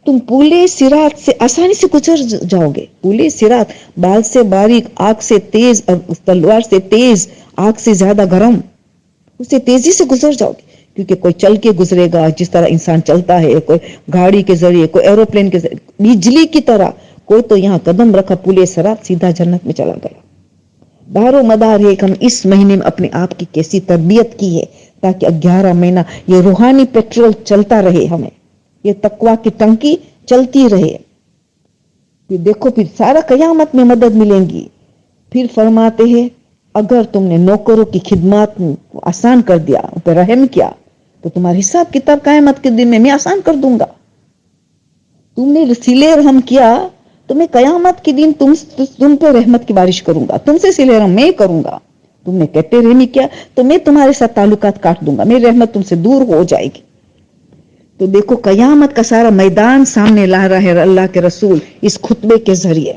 تم پولے صراط سے آسانی سے گزر جاؤ گے. پولے صراط، بال سے باریک، آنکھ سے تیز، تلوار سے تیز، آنکھ سے زیادہ گرم، اسے تیزی سے گزر جاؤ گے. کیونکہ کوئی چل کے گزرے گا جس طرح انسان چلتا ہے، کوئی گاڑی کے ذریعے، کوئی ایروپلین کے ذریعے، بجلی کی طرح. کوئی تو یہاں قدم رکھا پولے صراط سیدھا جنت میں چلا گیا. دار و مدار ہے کہ ہم اس مہینے میں اپنے آپ کی کیسی تربیت کی ہے، تاکہ 11 مہینہ یہ روحانی پیٹرول چلتا رہے ہمیں. یہ تقوی کی ٹنکی چلتی رہے. پھر دیکھو پھر سارا قیامت میں مدد ملیں گی. پھر فرماتے ہیں اگر تم نے نوکروں کی خدمات آسان کر دیا, ان پہ رحم کیا, تو تمہارا حساب کتاب قیامت کے دن میں آسان کر دوں گا. تم نے صلہ رحم کیا تو میں قیامت کے دن تم پہ رحمت کی بارش کروں گا, تم سے صلہ رحم میں کروں گا. تم نے کہتے رحمی کیا تو میں تمہارے ساتھ تعلقات کاٹ دوں گا, میری رحمت تم سے دور ہو جائے گی. تو دیکھو قیامت کا سارا میدان سامنے لا رہا ہے اللہ کے رسول اس خطبے کے ذریعے.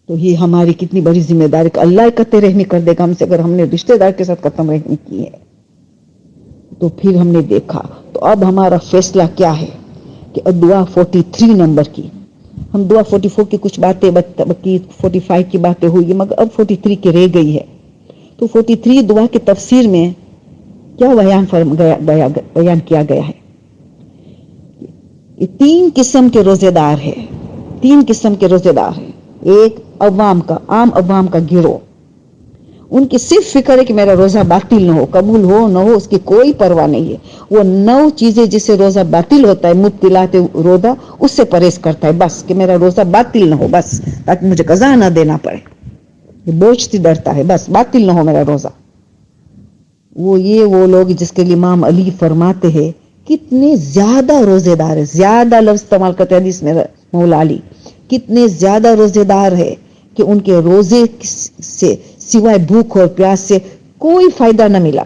تو یہ ہماری کتنی بڑی ذمہ داری کہ اللہ قطع رحمی کر دے گا ہم سے اگر ہم نے رشتہ دار کے ساتھ قطع رحمی کی ہے. تو پھر ہم نے دیکھا تو اب ہمارا فیصلہ کیا ہے کہ دعا 43 نمبر کی, ہم دعا 44 کی کچھ باتیں باقی 45 کی باتیں ہوئی مگر اب 43 کی رہ گئی ہے. تو 43 دعا کی تفسیر میں کیا بیان کیا گیا ہے. یہ 3 قسم کے روزے دار ہے, 3 قسم کے روزے دار ہیں. ایک عوام کا, عام عوام کا گروہ, ان کی صرف فکر ہے کہ میرا روزہ باطل نہ ہو, قبول ہو نہ ہو اس کی کوئی پرواہ نہیں ہے. وہ 9 چیزیں جس سے روزہ باطل ہوتا ہے مبتلات روزہ اس سے پرہیز کرتا ہے, بس کہ میرا روزہ باطل نہ ہو, بس تاکہ مجھے قضا نہ دینا پڑے. یہ بوجھ سے ڈرتا ہے, بس باطل نہ ہو میرا روزہ. وہ لوگ جس کے لیے امام علی فرماتے ہیں کتنے زیادہ روزے دار ہے, زیادہ لفظ استعمال کرتے ہیں حدیث میں مولا علی, کتنے زیادہ روزے دار ہے کہ ان کے روزے سے سوائے بھوک اور پیاس سے کوئی فائدہ نہ ملا.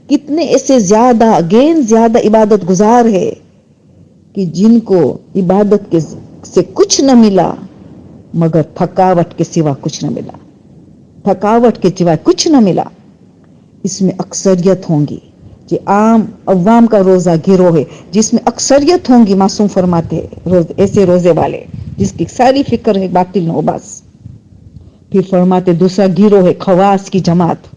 کتنے ایسے زیادہ عبادت گزار ہے کہ جن کو عبادت سے کچھ نہ ملا مگر تھکاوٹ کے سوا کچھ نہ ملا, تھکاوٹ کے سوا کچھ نہ ملا. اس میں اکثریت ہوں گی جو عام عوام کا روزہ گروہ ہے جس میں اکثریت ہوں گی. معصوم فرماتے ایسے روزے والے جس کی ساری فکر ہے باطل نہ ہو بس. پھر فرماتے دوسرا گروہ ہے خواص کی جماعت,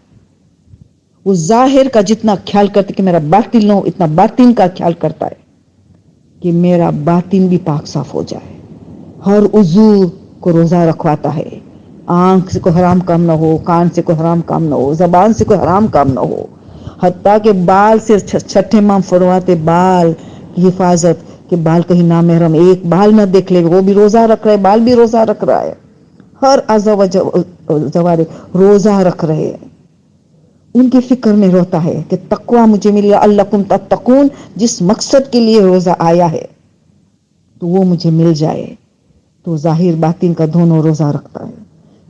وہ ظاہر کا جتنا خیال کرتے کہ میرا باطن نہ ہو اتنا باطن کا خیال کرتا ہے کہ میرا باطن بھی پاک صاف ہو جائے. ہر عضو کو روزہ رکھواتا ہے, آنکھ سے کوئی حرام کام نہ ہو, کان سے کوئی حرام کام نہ ہو, زبان سے کوئی حرام کام نہ ہو, حتیٰ کہ بال سے چھٹے امام فرماتے بال کی حفاظت کہ بال کہیں نامحرم ایک بال نہ دیکھ لے, وہ بھی روزہ رکھ رہا ہے, بال بھی روزہ رکھ رہا ہے, ہر اعضاء و جوارے روزہ رکھ رہے ہیں. ان کی فکر میں ہوتا ہے کہ تقوی مجھے مل گیا, لعلکم تتقون, جس مقصد کے لیے روزہ آیا ہے تو وہ مجھے مل جائے. تو ظاہر باطن کا دونوں روزہ رکھتا ہے.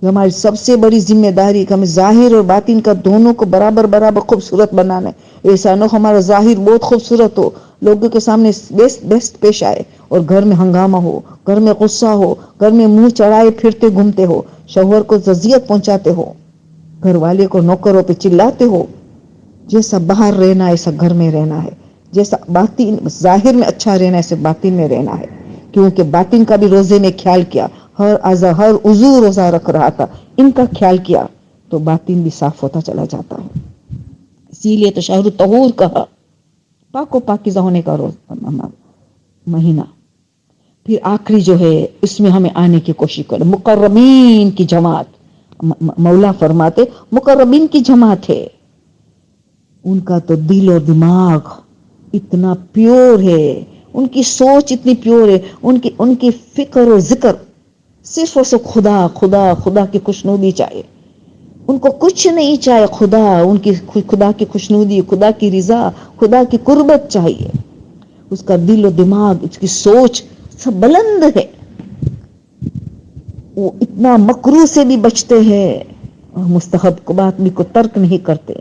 یہ ہماری سب سے بڑی ذمہ داری کہ ہمیں ظاہر اور باطن کا دونوں کو برابر خوبصورت بنانا ہے. ایسا نہ ہمارا ظاہر بہت خوبصورت ہو, لوگوں کے سامنے بیسٹ پیش آئے اور گھر میں ہنگامہ ہو, گھر میں غصہ ہو, گھر میں منہ چڑھائے پھرتے گھومتے ہو, شوہر کو اذیت پہنچاتے ہو, گھر والے کو نوکروں پہ چلاتے ہو. جیسا باہر رہنا ہے ایسا گھر میں رہنا ہے, جیسا باطن ظاہر میں اچھا رہنا ہے ایسے باطن میں رہنا ہے. کیونکہ باطن کا بھی روزے میں خیال کیا, ہر عضو روزہ رکھ رہا تھا, ان کا خیال کیا تو باطن بھی صاف ہوتا چلا جاتا ہے. اسی لیے تو شہر الطہور کہا, پاک و پاکیزہ ہونے کا مہینہ. پھر آخری جو ہے اس میں ہمیں آنے کی کوشش کریں. مقربین کی جماعت, مولا فرماتے مقربین کی جماعت ہے, ان کا تو دل اور دماغ اتنا پیور ہے, ان کی سوچ اتنی پیور ہے, ان کی فکر اور ذکر صرف اور صرف خدا کی خوشنودی چاہیے. ان کو کچھ نہیں چاہے, خدا کی خوشنودی, خدا کی رضا, خدا کی قربت چاہیے. اس کا دل و دماغ, اس کی سوچ سب بلند ہے. وہ اتنا مکروہ سے بھی بچتے ہیں, مستحب بات بھی کو ترک نہیں کرتے.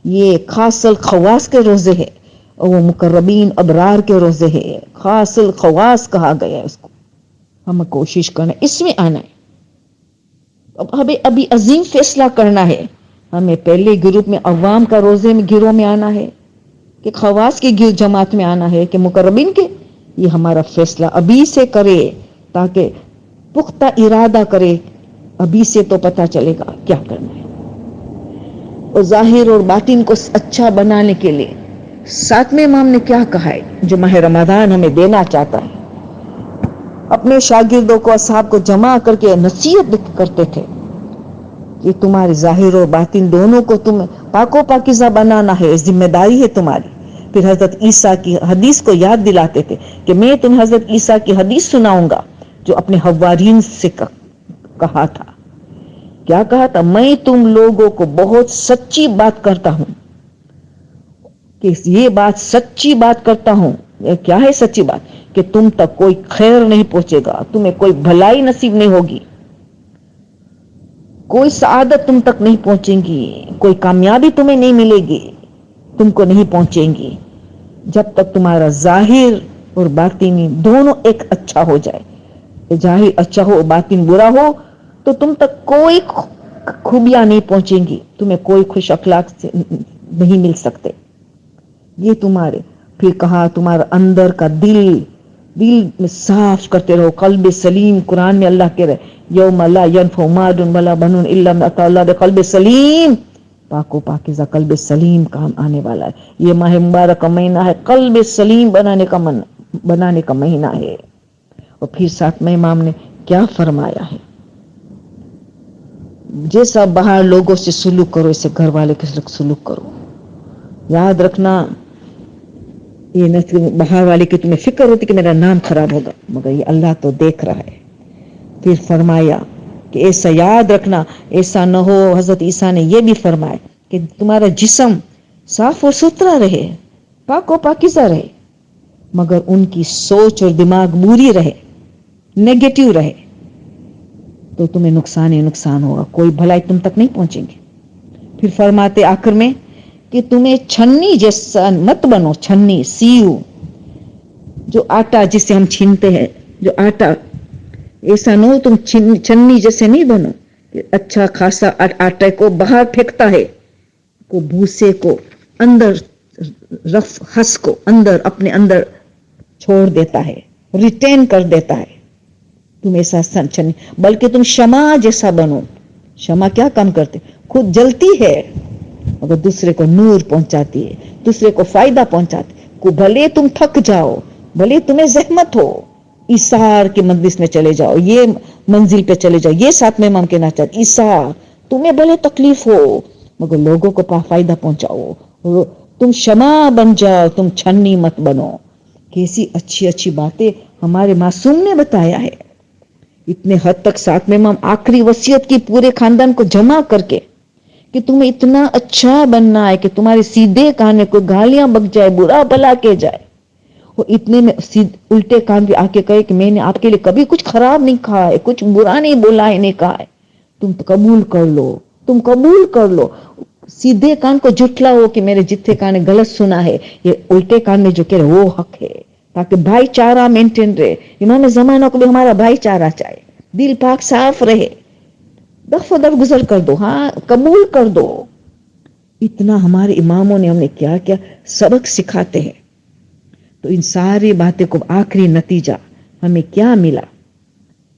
یہ خاص الخواص کے روزے ہیں, اور وہ مقربین ابرار کے روزے ہیں. خاص الخواص کہا گیا ہے اس کو. ہمیں کوشش کرنا اس میں آنا ہے. اب ہمیں ابھی عظیم فیصلہ کرنا ہے. ہمیں پہلے گروپ میں عوام کا روزے میں گروہ میں آنا ہے کہ خواص کی جماعت میں آنا ہے کہ مقربین کے. یہ ہمارا فیصلہ ابھی سے کرے, تاکہ پختہ ارادہ کرے. ابھی سے تو پتہ چلے گا کیا کرنا ہے. اور ظاہر اور باطن کو اچھا بنانے کے لیے 7ویں امام نے کیا کہا ہے جو ماہ رمضان ہمیں دینا چاہتا ہے. اپنے شاگردوں کو, اصحاب کو جمع کر کے نصیحت کرتے تھے کہ تمہاری ظاہر اور باطن دونوں کو تم پاک و پاکیزہ بنانا ہے, ذمہ داری ہے تمہاری. پھر حضرت عیسیٰ کی حدیث کو یاد دلاتے تھے کہ میں تمہیں حضرت عیسیٰ کی حدیث سناؤں گا جو اپنے حوارین سے کہا تھا. کیا کہا تھا؟ میں تم لوگوں کو بہت سچی بات کرتا ہوں کہ یہ بات سچی بات کرتا ہوں. کیا ہے سچی بات؟ کہ تم تک کوئی خیر نہیں پہنچے گا، تمہیں کوئی بھلائی نصیب نہیں ہوگی، کوئی سعادت تم تک نہیں پہنچے گی، کوئی کامیابی تمہیں نہیں ملے گی، تم کو نہیں پہنچیں گی جب تک تمہارا ظاہر اور باطنی دونوں ایک اچھا ہو جائے. ظاہر اچھا ہو باطن برا ہو تو تم تک کوئی خوبیاں نہیں پہنچیں گی، تمہیں کوئی خوش اخلاق سے نہیں مل سکتے. یہ تمہارے پھر کہا تمہارا اندر کا دل میں صاف کرتے رہو. قلب سلیم قرآن میں اللہ کہہ رہے یوم لا ينفع مال ولا بنون الا من اتى الله بقلب سلیم. پاک و پاکیزہ قلب سلیم کام آنے والا ہے. یہ ماہ مبارک کا مہینہ ہے، قلب سلیم بنانے کا مہینہ ہے. اور پھر ساتھ میں امام نے کیا فرمایا ہے؟ جیسا باہر لوگوں سے سلوک کرو اسے گھر والے کے سلوک کرو. یاد رکھنا یہ نہ باہر والے کی تمہیں فکر ہوتی کہ میرا نام خراب ہوگا، مگر یہ اللہ تو دیکھ رہا ہے. پھر فرمایا کہ ایسا یاد رکھنا ایسا نہ ہو. حضرت عیسیٰ نے یہ بھی فرمایا کہ تمہارا جسم صاف و ستھرا رہے، پاک و پاکیزہ رہے، مگر ان کی سوچ اور دماغ بری رہے، نیگیٹو رہے، تو تمہیں نقصان ہی نقصان ہوگا، کوئی بھلائی تم تک نہیں پہنچیں گی. پھر فرماتے آخر میں کہ تمہیں چھنی جیسا مت بنو. چھنی سیو جو آٹا جسے ہم چھینتے ہیں، جو آٹا، ایسا نہ ہو تم چھنی جیسے نہیں بنو کہ اچھا خاصا آٹے کو باہر پھینکتا ہے، کو بھوسے کو اندر رف ہس کو اندر اپنے اندر چھوڑ دیتا ہے، ریٹین کر دیتا ہے. تم ایسا چھنی، بلکہ تم شمع جیسا بنو. شمع کیا کام کرتے؟ خود جلتی ہے مگر دوسرے کو نور پہنچاتی ہے، دوسرے کو فائدہ پہنچاتی ہے. کو بھلے تم تھک جاؤ، بھلے تمہیں زحمت ہو، ایثار کی مجلس میں چلے جاؤ، یہ منزل پہ چلے جاؤ، یہ ساتھ میں امام کہنا چاہتے ایثار. تمہیں بھلے تکلیف ہو مگر لوگوں کو فائدہ پہنچاؤ. تم شمع بن جاؤ، تم چھنی مت بنو. کیسی اچھی اچھی باتیں ہمارے معصوم نے بتایا ہے. اتنے حد تک ساتھ میں امام آخری وصیت کی پورے خاندان کو جمع کر کے کہ تمہیں اتنا اچھا بننا ہے کہ تمہارے سیدھے کان کو گالیاں بک جائے، برا بلا کے جائے، وہ اتنے میں الٹے کان بھی آ کے کہے کہ میں نے آپ کے لیے کبھی کچھ خراب نہیں کہا ہے، کچھ برا نہیں بولا ہے، نہیں کہا ہے، تم قبول کر لو، تم قبول کر لو. سیدھے کان کو جھٹلا ہو کہ میرے جتھے کان نے غلط سنا ہے، یہ الٹے کان نے جو کہہ رہے وہ حق ہے، تاکہ بھائی چارہ مینٹین رہے. امام زمانہ کو بھی ہمارا بھائی چارہ چاہے، دل پاک صاف رہے. دف گزر کر دو، ہاں قبول کر دو. اتنا ہمارے اماموں نے ہمیں کیا کیا سبق سکھاتے ہیں. تو ان ساری باتیں کو آخری نتیجہ ہمیں کیا ملا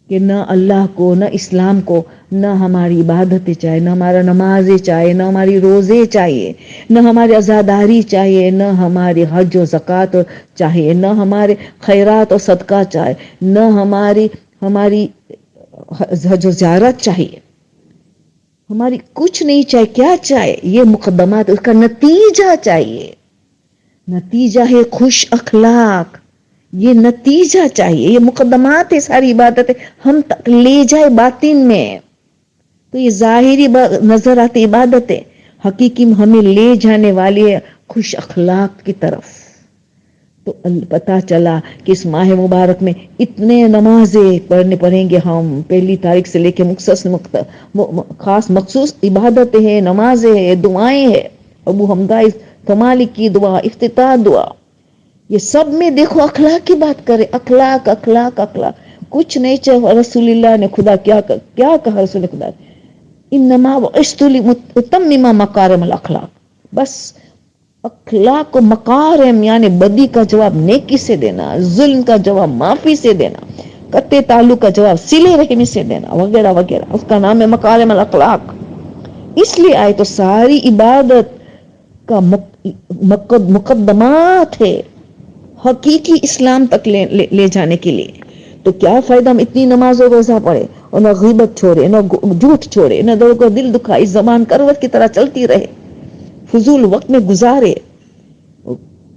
کہ نہ اللہ کو، نہ اسلام کو، نہ ہماری عبادتیں چاہیے، نہ ہمارا نمازیں چاہیے، نہ ہماری روزے چاہیے، نہ ہماری عزاداری چاہیے، نہ ہماری حج و زکوٰۃ چاہیے، نہ ہمارے خیرات و صدقہ چاہیے، نہ ہماری حج و زیارت چاہیے، ہماری کچھ نہیں چاہیے. کیا چاہیے؟ یہ مقدمات، اس کا نتیجہ چاہیے. نتیجہ ہے خوش اخلاق. یہ نتیجہ چاہیے، یہ مقدمات ہے. ساری عبادتیں ہم تک لے جائے باطن میں. تو یہ ظاہری نظر آتی عبادتیں حقیقی ہمیں لے جانے والی ہے خوش اخلاق کی طرف. تو پتا چلا کہ اس ماہ مبارک میں اتنے نمازیں پڑھیں گے ہم، پہلی تاریخ سے لے کے خاص مخصوص عبادتیں ہیں، نمازیں ہیں، دعائیں ہیں. ابو حمدہ مالک کی دعا، افتتاح دعا، یہ سب میں دیکھو اخلاق کی بات کرے. اخلاق اخلاق اخلاق، کچھ نہیں چاہے. رسول اللہ نے خدا کیا کہا رسول خدا انما بعثت لاتمم مکارم الاخلاق. بس اخلاق و مکارم یعنی بدی کا جواب نیکی سے دینا، ظلم کا جواب معافی سے دینا، قطع تعلق کا جواب صلہ رحمی سے دینا، وغیرہ وغیرہ. اس کا نام ہے مکارم الاخلاق. اس لیے آئے تو ساری عبادت کا مقدمات ہے حقیقی اسلام تک لے جانے کے لیے. تو کیا فائدہ ہم اتنی نماز و روزہ پڑھے اور نہ غیبت چھوڑے، نہ جھوٹ چھوڑے، نہ لوگوں کو دل دکھائے، زبان کروٹ کی طرح چلتی رہے، فضول وقت میں گزارے.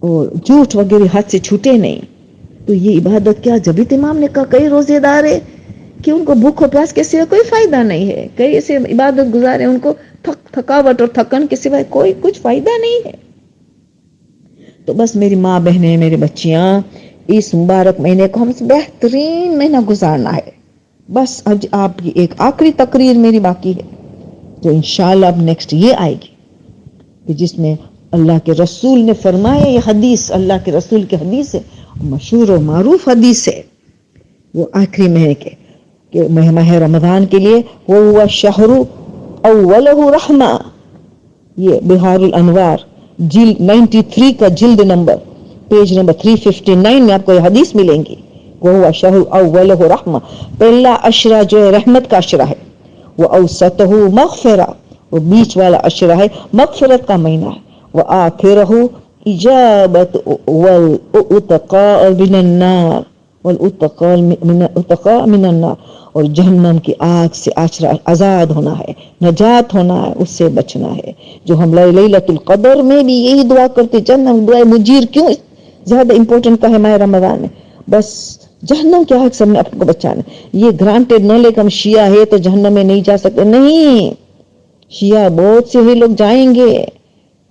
اور جھوٹ وغیرہ ہاتھ سے چھوٹے نہیں. تو یہ عبادت کیا، جب امام نے کہا کئی روزے دار ہے کہ ان کو بھوک اور پیاس کے سوا کوئی فائدہ نہیں ہے، کئی ایسے عبادت گزارے ان کو تھکاوٹ اور تھکن کے سوا کوئی کچھ فائدہ نہیں ہے. تو بس میری ماں بہنیں، میری بچیاں، اس مبارک مہینے کو ہم بہترین مہینہ گزارنا ہے. بس آج آپ کی ایک آخری تقریر میری باقی ہے جو انشاءاللہ اب نیکسٹ یہ آئے گی، کہ جس میں اللہ کے رسول نے فرمایا، یہ حدیث اللہ کے رسول کی حدیث ہے، مشہور و معروف حدیث ہے. وہ آخری مہینے کے کہ ماہ رمضان کے لیے وہ ہوا شہر اولہ رحمہ. یہ بہار الانوار جلد 93 کا جلد نمبر پیج نمبر 359 میں آپ کو یہ حدیث ملیں گی. وہ ہوا شہر اولہ رحمہ، پہلا عشرہ جو ہے رحمت کا عشرہ ہے. وہ اوسطہ مغفرہ، وہ بیچ والا عشرہ ہے مغفرت کا مہینہ ہے. وہ آخرہ اجابت والاتقاء من النار، والاتقاء من النار، اور جہنم کی آگ سے آزاد ہونا ہے، نجات ہونا ہے، اس سے بچنا ہے. جو ہم لیلۃ القدر میں بھی یہی دعا کرتے، جہنم دعائے مجیر کیوں زیادہ امپورٹنٹ کا ہے ماہ رمضان میں، بس جہنم کی آگ سے ہم نے اپنے کو بچانا. یہ گرانٹیڈ نہ لے کہ ہم شیعہ ہے تو جہنم میں نہیں جا سکتے، نہیں، شیعہ بہت سے ہی لوگ جائیں گے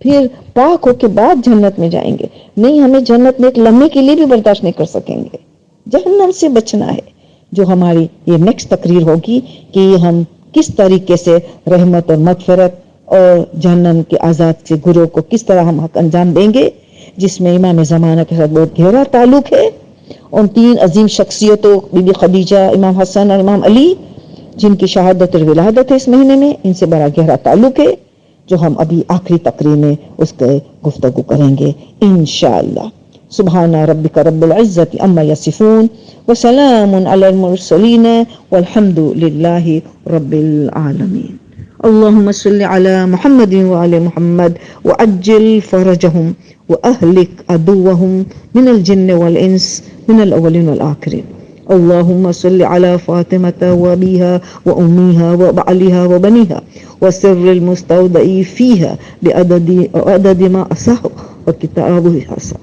پھر پاک ہو کے بعد جنت میں جائیں گے. نہیں، ہمیں جنت میں ایک لمحے کے لیے بھی برداشت نہیں کر سکیں گے، جہنم سے بچنا ہے. جو ہماری یہ نیکسٹ تقریر ہوگی کہ ہم کس طریقے سے رحمت اور مغفرت اور جہنم کے آزاد سے گروہ کو کس طرح ہم حق انجام دیں گے، جس میں امام زمانہ کے ساتھ بہت گہرا تعلق ہے. ان تین عظیم شخصیتوں بی بی خدیجہ، امام حسن اور امام علی، جن کی شہادت اور ولادت ہے اس مہینے میں، ان سے بڑا گہرا تعلق ہے، جو ہم ابھی آخری تقریر میں اس کے گفتگو کریں گے انشاءاللہ. سبحان ربک رب العزت عما یصفون وسلام علی المرسلین والحمد للہ رب العالمین. اللهم صل على محمد وعلى محمد وعجل فرجهم وأهلك عدوهم من الجن والإنس من الأولين والآخرين. اللهم صل على فاطمة وأبيها وأميها وبعلها وبنيها وسر المستودع فيها بعدد ما أصح وكتابه أصح.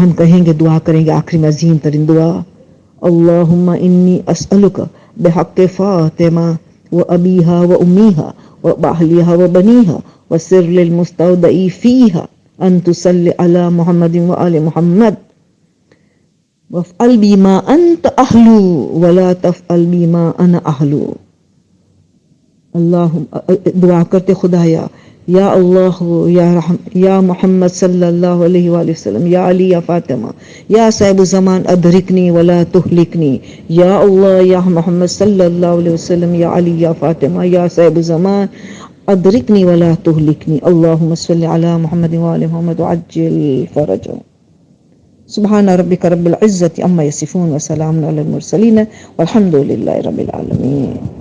ہم کہیں گے، دعا کریں گے آخری میں عظیم ترین دعا. اللہم انی اسألک بحق فاطمہ وأبیہا وأمیہا وبعلیہا وبنیہا وسر للمستودع فیہا ان تصلی علی محمد وآل محمد وافعل بی ما انت اہلو ولا تفعل بی ما انا اہلو. اللہم دعا کرتے، خدایا یا اللہ، یا محمد صلی اللہ علیہ وآلہ وسلم، یا علی، یا فاطمہ، یا صاحب زمان ادرکنی ولا تہلکنی. یا اللہ، یا محمد صلی اللہ علیہ وسلم، یا علی، یا فاطمہ، یا صاحب زمان ادرکنی ولا تہلکنی. اللہم صلی علی محمد وآل محمد وعجل فرجهم. سبحان ربک رب العزت عما یصفون وسلام علی المرسلین والحمد للہ رب العالمین.